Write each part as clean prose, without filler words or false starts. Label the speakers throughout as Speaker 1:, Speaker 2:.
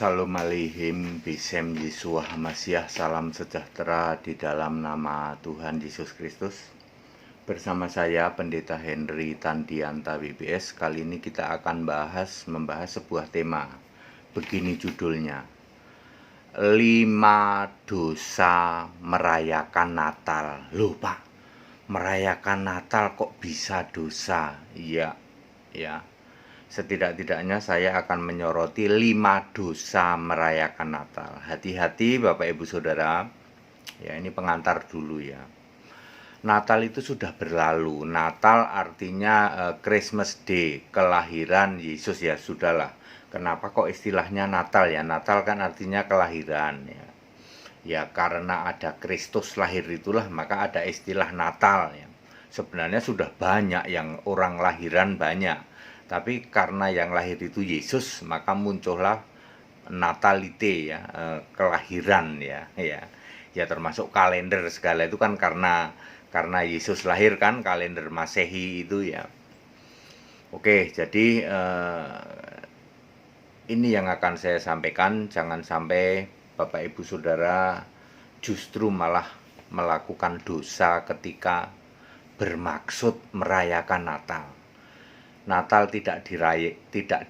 Speaker 1: Shalom Aleichem, Bisem Yeshua Hamasiah, salam sejahtera di dalam nama Tuhan Yesus Kristus. Bersama saya Pendeta Henry Tandianta WBS. Kali ini kita akan membahas sebuah tema. Begini judulnya: 5 dosa merayakan Natal. Loh Pak, merayakan Natal kok bisa dosa? Iya, ya. Setidak-tidaknya saya akan menyoroti 5 dosa merayakan Natal. Hati-hati Bapak Ibu Saudara. Ya, ini pengantar dulu ya. Natal itu sudah berlalu. Natal artinya Christmas Day, kelahiran Yesus ya, sudahlah. Kenapa kok istilahnya Natal ya? Natal kan artinya kelahiran ya. Ya karena ada Kristus lahir itulah maka ada istilah Natal ya. Sebenarnya sudah banyak yang orang lahiran banyak. Tapi karena yang lahir itu Yesus, maka muncullah natalite ya, kelahiran ya. Ya termasuk kalender segala itu kan karena Yesus lahir kan, kalender Masehi itu ya. Oke, jadi ini yang akan saya sampaikan. Jangan sampai Bapak Ibu Saudara justru malah melakukan dosa ketika bermaksud merayakan Natal. Natal tidak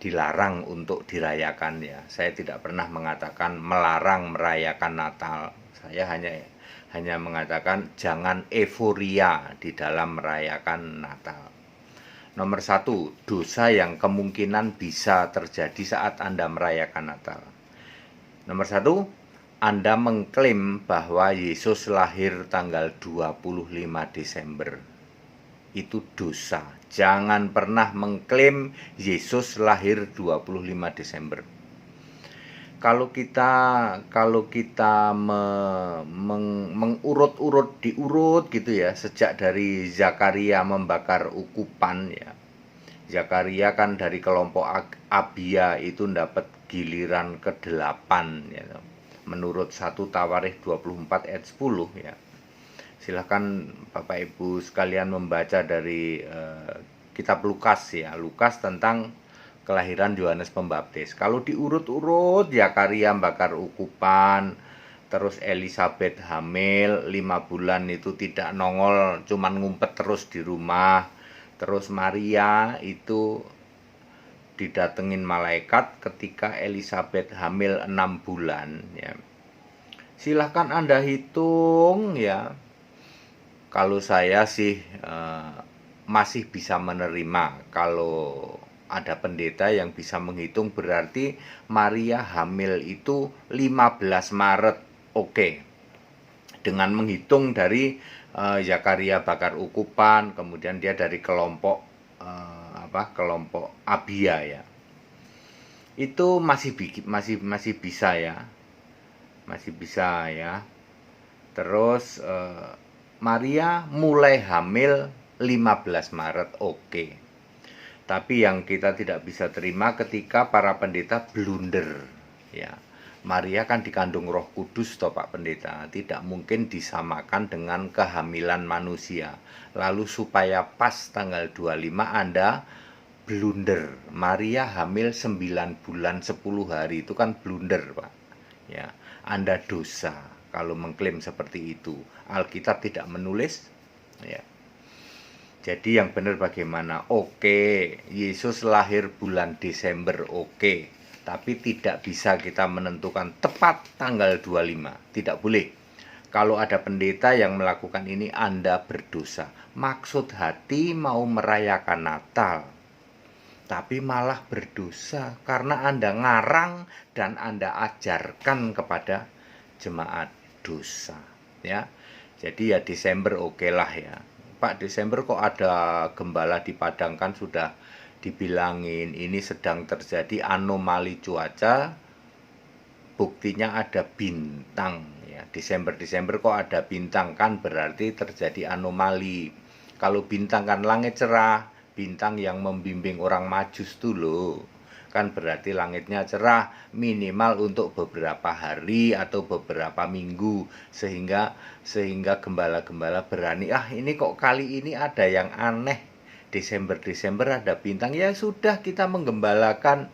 Speaker 1: dilarang untuk dirayakan ya. Saya tidak pernah mengatakan melarang merayakan Natal. Saya hanya mengatakan jangan euforia di dalam merayakan Natal. Nomor 1, dosa yang kemungkinan bisa terjadi saat Anda merayakan Natal. Nomor 1, Anda mengklaim bahwa Yesus lahir tanggal 25 Desember. Itu dosa. Jangan pernah mengklaim Yesus lahir 25 Desember. Kalau kita mengurut-urut diurut gitu ya, sejak dari Zakaria membakar ukupan ya. Zakaria kan dari kelompok Abia itu dapat giliran ke-8 ya. Menurut 1 Tawarikh 24 ayat 10 ya. Silahkan Bapak Ibu sekalian membaca dari kitab Lukas ya. Lukas tentang kelahiran Yohanes Pembaptis. Kalau diurut-urut, Zakaria bakar ukupan, terus Elisabeth hamil 5 bulan itu tidak nongol, cuman ngumpet terus di rumah. Terus Maria itu didatengin malaikat ketika Elisabeth hamil 6 bulan ya. Silahkan Anda hitung ya. Kalau saya sih masih bisa menerima. Kalau ada pendeta yang bisa menghitung, berarti Maria hamil itu 15 Maret. Oke. Dengan menghitung dari Zakaria bakar ukupan, kemudian dia dari kelompok kelompok Abia ya. Itu masih bisa ya. Masih bisa ya. Terus Maria mulai hamil 15 Maret, oke. Tapi yang kita tidak bisa terima ketika para pendeta blunder ya. Maria kan dikandung Roh Kudus toh Pak Pendeta, tidak mungkin disamakan dengan kehamilan manusia. Lalu supaya pas tanggal 25 Anda blunder. Maria hamil 9 bulan 10 hari itu kan blunder Pak. Ya, Anda dosa kalau mengklaim seperti itu. Alkitab tidak menulis ya. Jadi yang benar bagaimana? Oke, Yesus lahir bulan Desember, oke. Tapi tidak bisa kita menentukan tepat tanggal 25. Tidak boleh. Kalau ada pendeta yang melakukan ini, Anda berdosa. Maksud hati mau merayakan Natal, tapi malah berdosa karena Anda ngarang dan Anda ajarkan kepada jemaat dosa ya. Jadi ya Desember oke lah ya. Pak, Desember kok ada gembala di Padang, kan sudah dibilangin ini sedang terjadi anomali cuaca, buktinya ada bintang ya. Desember kok ada bintang, kan berarti terjadi anomali. Kalau bintang kan langit cerah, bintang yang membimbing orang Majus tuh loh. Kan berarti langitnya cerah minimal untuk beberapa hari atau beberapa minggu, sehingga gembala-gembala berani, ini kok kali ini ada yang aneh, Desember ada bintang, ya sudah kita menggembalakan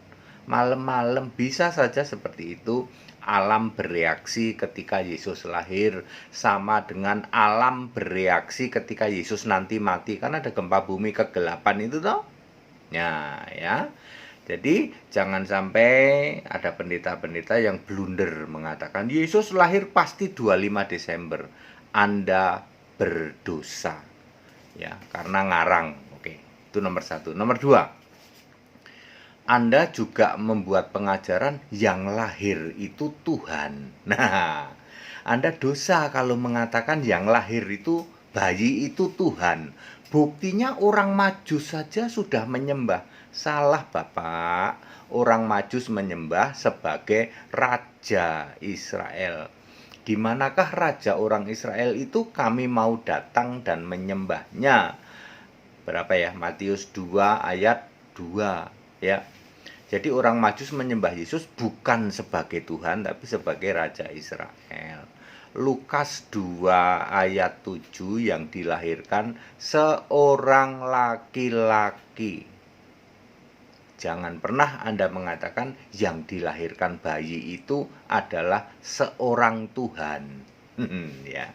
Speaker 1: Malam-malam bisa saja seperti itu. Alam bereaksi ketika Yesus lahir sama dengan alam bereaksi ketika Yesus nanti mati. Kan ada gempa bumi kegelapan itu toh. Ya. Jadi jangan sampai ada pendeta-pendeta yang blunder mengatakan Yesus lahir pasti 25 Desember. Anda berdosa. Ya, karena ngarang. Oke, itu nomor 1. Nomor 2. Anda juga membuat pengajaran yang lahir itu Tuhan. Nah, Anda dosa kalau mengatakan yang lahir itu bayi itu Tuhan. Buktinya orang Majus saja sudah menyembah. Salah, Bapak. Orang Majus menyembah sebagai Raja Israel. Di manakah Raja orang Israel itu? Kami mau datang dan menyembahnya. Berapa ya? Matius 2 ayat 2 ya. Jadi orang Majus menyembah Yesus bukan sebagai Tuhan tapi sebagai Raja Israel. Lukas 2 ayat 7 yang dilahirkan seorang laki-laki. Jangan pernah Anda mengatakan yang dilahirkan bayi itu adalah seorang Tuhan. Ya.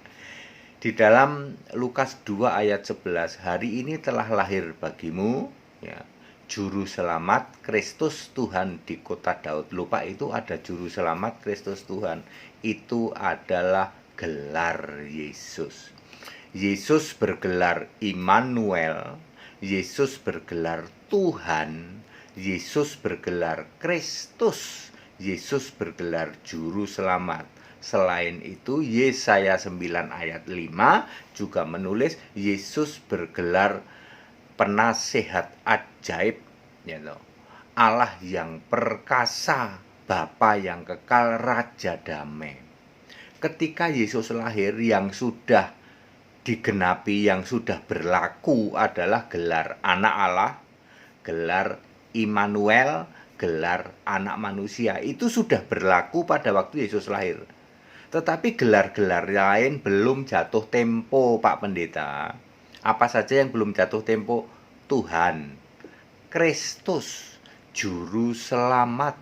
Speaker 1: Di dalam Lukas 2 ayat 11, hari ini telah lahir bagimu ya, Juru Selamat Kristus Tuhan di kota Daud. Lupa itu ada Juru Selamat Kristus Tuhan. Itu adalah gelar Yesus. Yesus bergelar Immanuel. Yesus bergelar Tuhan. Yesus bergelar Kristus. Yesus bergelar Juru Selamat. Selain itu, Yesaya 9 ayat 5 juga menulis Yesus bergelar penasehat ajaib, Allah yang perkasa, Bapa yang kekal, Raja damai. Ketika Yesus lahir, yang sudah digenapi, yang sudah berlaku adalah gelar anak Allah, gelar Immanuel, gelar anak manusia. Itu sudah berlaku pada waktu Yesus lahir. Tetapi gelar-gelar lain belum jatuh tempo, Pak Pendeta. Apa saja yang belum jatuh tempo? Tuhan, Kristus, Juru Selamat,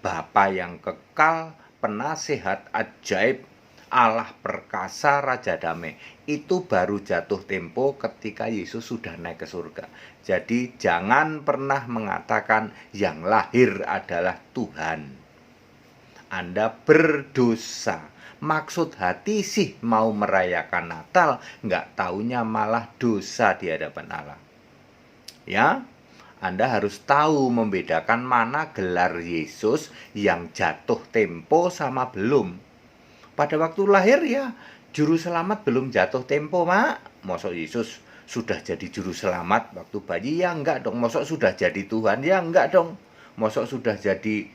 Speaker 1: Bapa yang kekal, penasehat ajaib, Allah perkasa, Raja damai. Itu baru jatuh tempo ketika Yesus sudah naik ke surga. Jadi jangan pernah mengatakan yang lahir adalah Tuhan. Anda berdosa. Maksud hati sih mau merayakan Natal, nggak taunya malah dosa di hadapan Allah. Ya, Anda harus tahu membedakan mana gelar Yesus yang jatuh tempo sama belum. Pada waktu lahir ya, Juru Selamat belum jatuh tempo, Mak. Mosok Yesus sudah jadi Juru Selamat waktu bayi? Ya enggak dong. Mosok sudah jadi Tuhan? Ya enggak dong. Mosok sudah jadi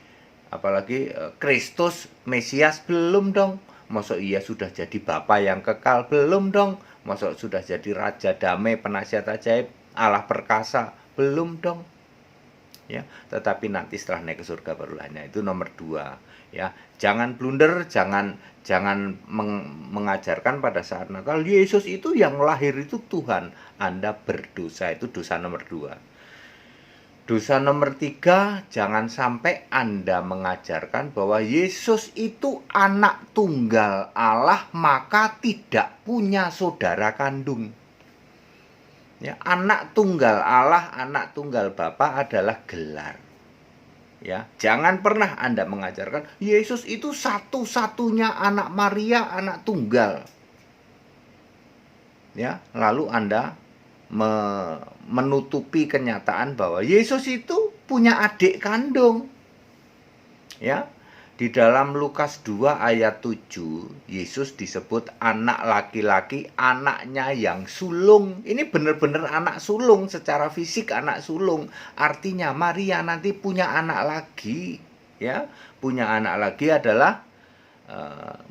Speaker 1: apalagi Kristus, Mesias? Belum dong. Mosok ia sudah jadi Bapa yang kekal? Belum dong. Mosok sudah jadi Raja damai, penasihat ajaib, Allah perkasa? Belum dong. Ya, tetapi nanti setelah naik ke surga baru lahirnya. Itu nomor 2 ya. Jangan blunder, jangan mengajarkan pada saat Natal Yesus itu yang lahir itu Tuhan. Anda berdosa. Itu dosa nomor 2. Dosa nomor 3, jangan sampai Anda mengajarkan bahwa Yesus itu anak tunggal Allah, maka tidak punya saudara kandung. Ya, anak tunggal Allah, anak tunggal Bapa adalah gelar. Ya, jangan pernah Anda mengajarkan Yesus itu satu-satunya anak Maria, anak tunggal. Ya, lalu Anda menutupi kenyataan bahwa Yesus itu punya adik kandung. Ya, di dalam Lukas 2 ayat 7, Yesus disebut anak laki-laki, anaknya yang sulung. Ini benar-benar anak sulung, secara fisik anak sulung. Artinya Maria nanti punya anak lagi. Ya, punya anak lagi adalah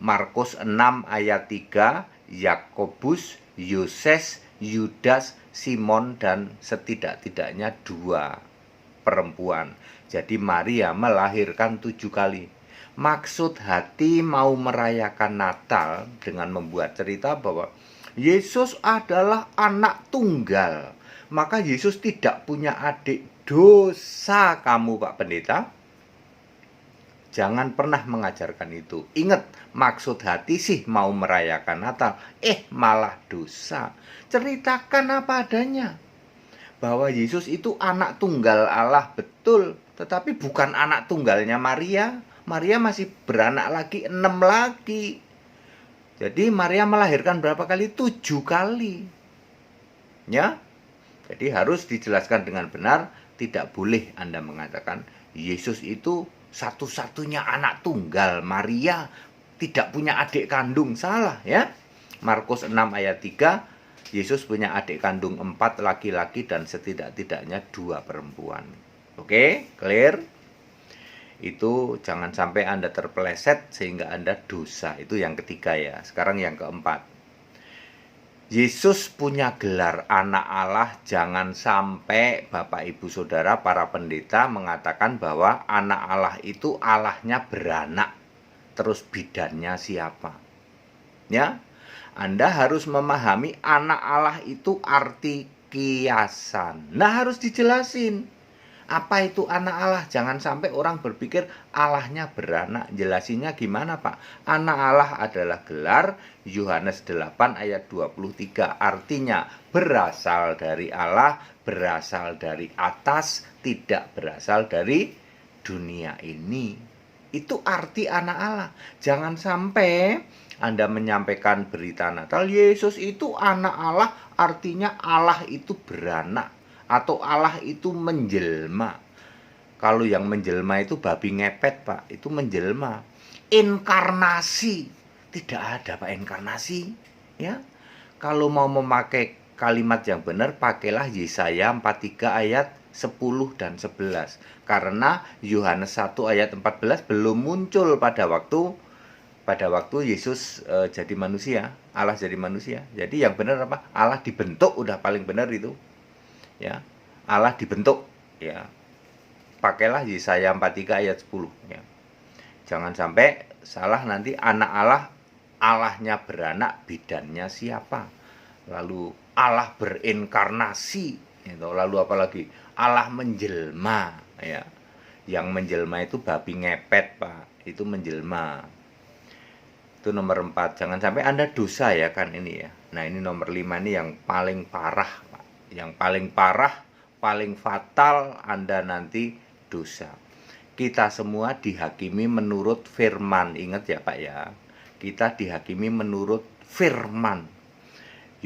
Speaker 1: Markus 6 ayat 3, Yakobus, Yoses, Yudas, Simon, dan setidak-tidaknya 2 perempuan. Jadi Maria melahirkan 7 kali. Maksud hati mau merayakan Natal dengan membuat cerita bahwa Yesus adalah anak tunggal. Maka Yesus tidak punya adik. Dosa kamu, Pak Pendeta. Jangan pernah mengajarkan itu. Ingat, maksud hati sih mau merayakan Natal, malah dosa. Ceritakan apa adanya. Bahwa Yesus itu anak tunggal Allah, betul. Tetapi bukan anak tunggalnya Maria. Maria masih beranak lagi, 6 lagi. Jadi Maria melahirkan berapa kali? 7 kali. Ya. Jadi harus dijelaskan dengan benar. Tidak boleh Anda mengatakan Yesus itu satu-satunya anak tunggal. Maria tidak punya adik kandung. Salah ya. Markus 6 ayat 3. Yesus punya adik kandung 4 laki-laki dan setidak-tidaknya 2 perempuan. Oke, clear? Itu jangan sampai Anda terpeleset sehingga Anda dosa. Itu yang ketiga ya. Sekarang yang keempat. Yesus punya gelar anak Allah. Jangan sampai Bapak Ibu Saudara para pendeta mengatakan bahwa anak Allah itu Allahnya beranak. Terus bidannya siapa? Ya. Anda harus memahami anak Allah itu arti kiasan. Nah, harus dijelasin. Apa itu anak Allah? Jangan sampai orang berpikir Allahnya beranak. Jelasinnya gimana, Pak? Anak Allah adalah gelar Yohanes 8 ayat 23. Artinya berasal dari Allah, berasal dari atas, tidak berasal dari dunia ini. Itu arti anak Allah. Jangan sampai Anda menyampaikan berita Natal, Yesus itu anak Allah, artinya Allah itu beranak atau Allah itu menjelma. Kalau yang menjelma itu babi ngepet, Pak, itu menjelma. Inkarnasi, tidak ada Pak inkarnasi, ya. Kalau mau memakai kalimat yang benar, pakailah Yesaya 43 ayat 10 dan 11. Karena Yohanes 1 ayat 14 belum muncul pada waktu Yesus jadi manusia, Allah jadi manusia. Jadi yang benar apa? Allah dibentuk, udah paling benar itu. Ya. Allah dibentuk, ya. Pakailah Yesaya 43 ayat 10, ya. Jangan sampai salah nanti anak Allah, Allahnya beranak, bidannya siapa? Lalu Allah berinkarnasi, gitu. Lalu apalagi Allah menjelma, ya. Yang menjelma itu babi ngepet, Pak. Itu menjelma. Itu nomor 4. Jangan sampai Anda dosa ya kan ini ya. Nah, ini nomor 5 ini yang paling parah, Pak. Yang paling parah, paling fatal Anda nanti dosa. Kita semua dihakimi menurut firman. Ingat ya, Pak ya. Kita dihakimi menurut firman.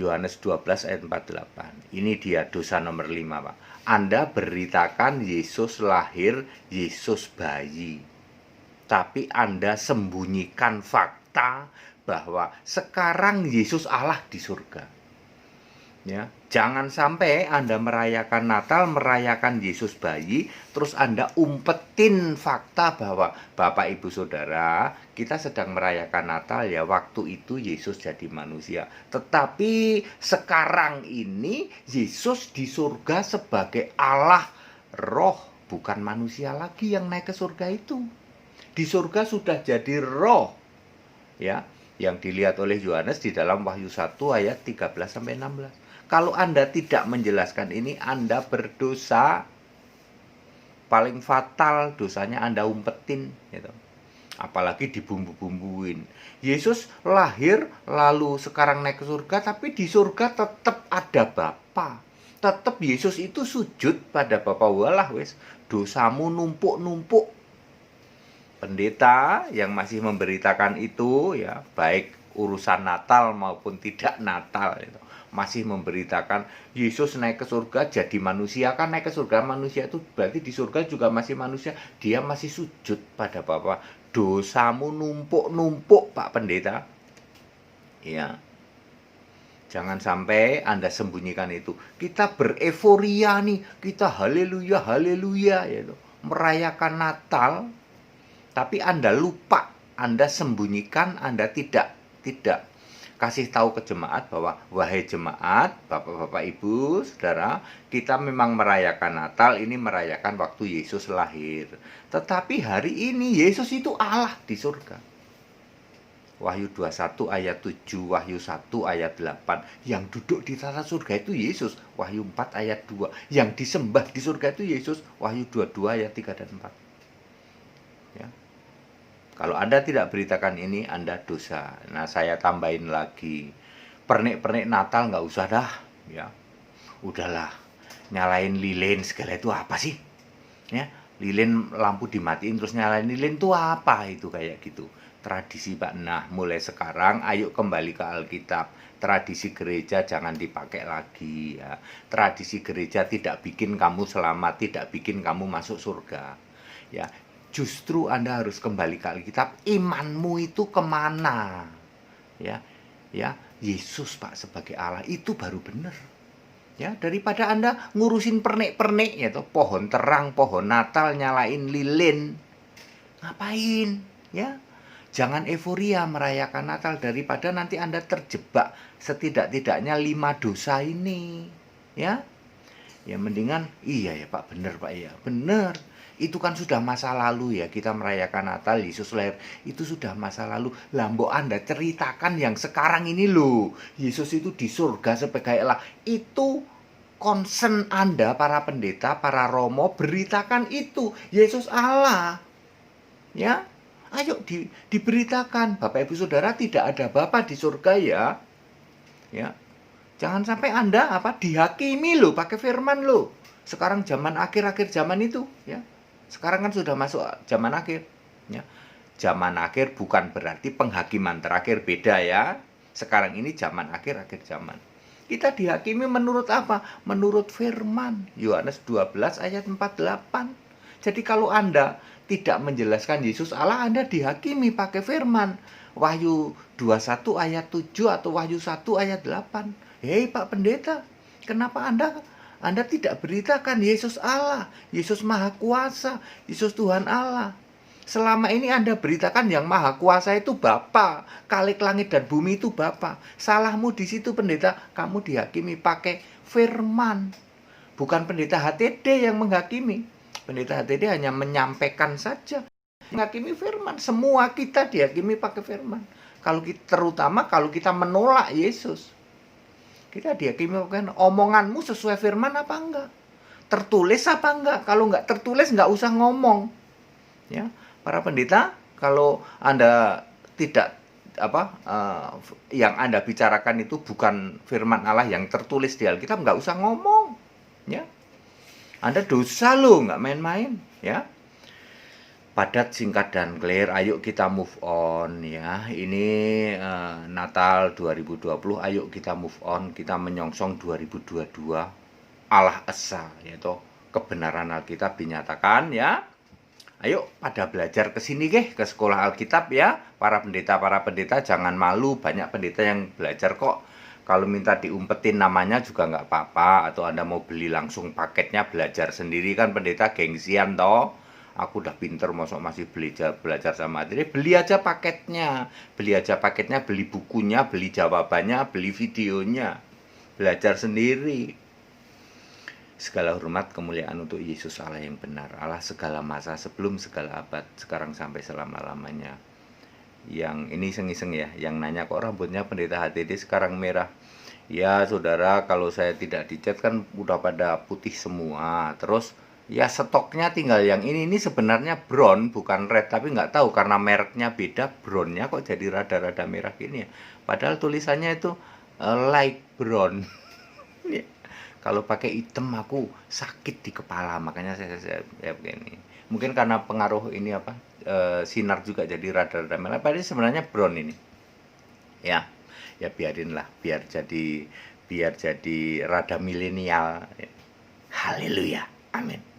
Speaker 1: Yohanes 12 ayat 48. Ini dia dosa nomor 5, Pak. Anda beritakan Yesus lahir, Yesus bayi. Tapi Anda sembunyikan fakta bahwa sekarang Yesus Allah di surga. Ya, jangan sampai Anda merayakan Natal, merayakan Yesus bayi, terus Anda umpetin fakta bahwa Bapak Ibu Saudara, kita sedang merayakan Natal ya, waktu itu Yesus jadi manusia. Tetapi sekarang ini Yesus di surga sebagai Allah roh, bukan manusia lagi yang naik ke surga itu. Di surga sudah jadi roh, ya, yang dilihat oleh Yohanes di dalam Wahyu 1 ayat 13 sampai 16. Kalau Anda tidak menjelaskan ini, Anda berdosa. Paling fatal dosanya Anda umpetin, gitu. Apalagi dibumbu-bumbuin. Yesus lahir lalu sekarang naik ke surga, tapi di surga tetap ada Bapa. Tetap Yesus itu sujud pada Bapa. Walah wis, dosamu numpuk-numpuk. Pendeta yang masih memberitakan itu ya, baik urusan Natal maupun tidak Natal itu, masih memberitakan Yesus naik ke surga jadi manusia. Kan naik ke surga manusia itu berarti di surga juga masih manusia. Dia masih sujud pada Bapa. Dosamu numpuk-numpuk, Pak Pendeta. Ya. Jangan sampai Anda sembunyikan itu. Kita bereforia nih, kita haleluya, haleluya gitu. Merayakan Natal. Tapi Anda lupa, Anda sembunyikan, Anda tidak kasih tahu ke jemaat bahwa wahai jemaat, Bapak-bapak, Ibu, Saudara, kita memang merayakan Natal, ini merayakan waktu Yesus lahir. Tetapi hari ini Yesus itu Allah di surga. Wahyu 21 ayat 7, Wahyu 1 ayat 8. Yang duduk di tata surga itu Yesus, Wahyu 4 ayat 2. Yang disembah di surga itu Yesus, Wahyu 22 ayat 3 dan 4. Ya. Kalau Anda tidak beritakan ini, Anda dosa. Nah, saya tambahin lagi, pernik-pernik Natal nggak usah dah, ya. Udahlah, nyalain lilin segala itu apa sih? Ya, lilin lampu dimatiin terus nyalain lilin itu apa itu kayak gitu? Tradisi Pak. Nah, mulai sekarang ayo kembali ke Alkitab. Tradisi gereja jangan dipakai lagi ya. Tradisi gereja tidak bikin kamu selamat, tidak bikin kamu masuk surga. Ya, justru Anda harus kembali ke Alkitab. Imanmu itu kemana? Ya, ya, Yesus Pak sebagai Allah itu baru benar. Ya, daripada Anda ngurusin pernik-pernik ya toh, pohon terang, pohon Natal, nyalain lilin. Ngapain? Ya. Jangan euforia merayakan Natal daripada nanti Anda terjebak setidak-tidaknya 5 dosa ini. Ya. Ya mendingan iya ya Pak, benar Pak ya. Benar. Itu kan sudah masa lalu ya, kita merayakan Natal, Yesus lahir. Itu sudah masa lalu. Lambo Anda ceritakan yang sekarang ini loh. Yesus itu di surga sebagai Allah. Itu concern Anda, para pendeta, para romo, beritakan itu. Yesus Allah. Ya. Ayo diberitakan, Bapak Ibu Saudara, tidak ada Bapa di surga ya. Ya. Jangan sampai Anda dihakimi loh pakai firman loh. Sekarang zaman akhir-akhir zaman itu ya. Sekarang kan sudah masuk zaman akhir ya. Zaman akhir bukan berarti penghakiman terakhir, beda ya. Sekarang ini zaman akhir-akhir zaman. Kita dihakimi menurut apa? Menurut firman. Yohanes 12 ayat 48. Jadi kalau Anda tidak menjelaskan Yesus Allah, Anda dihakimi pakai firman. Wahyu 21 ayat 7 atau Wahyu 1 ayat 8. Hei Pak Pendeta, kenapa Anda tidak beritakan Yesus Allah, Yesus Maha Kuasa, Yesus Tuhan Allah? Selama ini Anda beritakan yang Maha Kuasa itu Bapa, Khalik langit dan bumi itu Bapa. Salahmu di situ Pendeta, kamu dihakimi pakai firman. Bukan pendeta HTD yang menghakimi. Pendeta HTD hanya menyampaikan saja, menghakimi firman. Semua kita dihakimi pakai firman. Terutama kalau kita menolak Yesus, kita dihakimi pakai omonganmu sesuai firman apa enggak, tertulis apa enggak. Kalau enggak tertulis enggak usah ngomong. Ya, para pendeta, kalau Anda tidak yang Anda bicarakan itu bukan firman Allah yang tertulis di Alkitab, enggak usah ngomong. Ya. Anda dosa loh, nggak main-main ya. Padat, singkat, dan clear. Ayo kita move on ya. Ini Natal 2020. Ayo kita move on. Kita menyongsong 2022. Allah Esa, yaitu kebenaran Alkitab dinyatakan ya. Ayo pada belajar ke sini ke sekolah Alkitab ya. Para pendeta jangan malu. Banyak pendeta yang belajar kok. Kalau minta diumpetin namanya juga nggak apa-apa. Atau Anda mau beli langsung paketnya, belajar sendiri kan pendeta gengsian toh. Aku udah pinter, masih belajar sama Adri. Beli aja paketnya, beli bukunya, beli jawabannya, beli videonya. Belajar sendiri. Segala hormat kemuliaan untuk Yesus Allah yang benar. Allah segala masa, sebelum segala abad, sekarang sampai selama-lamanya. Yang ini iseng-iseng ya, yang nanya kok rambutnya pendeta HTD sekarang merah. Ya saudara, kalau saya tidak dicat kan udah pada putih semua. Terus ya stoknya tinggal yang ini sebenarnya brown bukan red, tapi nggak tahu karena mereknya beda, brownnya kok jadi rada-rada merah gini ya. Padahal tulisannya itu light brown. Ya. Kalau pakai hitam aku sakit di kepala, makanya saya begini. Mungkin karena pengaruh ini sinar juga jadi rada-rada merah. Padahal sebenarnya brown ini. Ya biarinlah, biar jadi rada milenial. Haleluya, amin.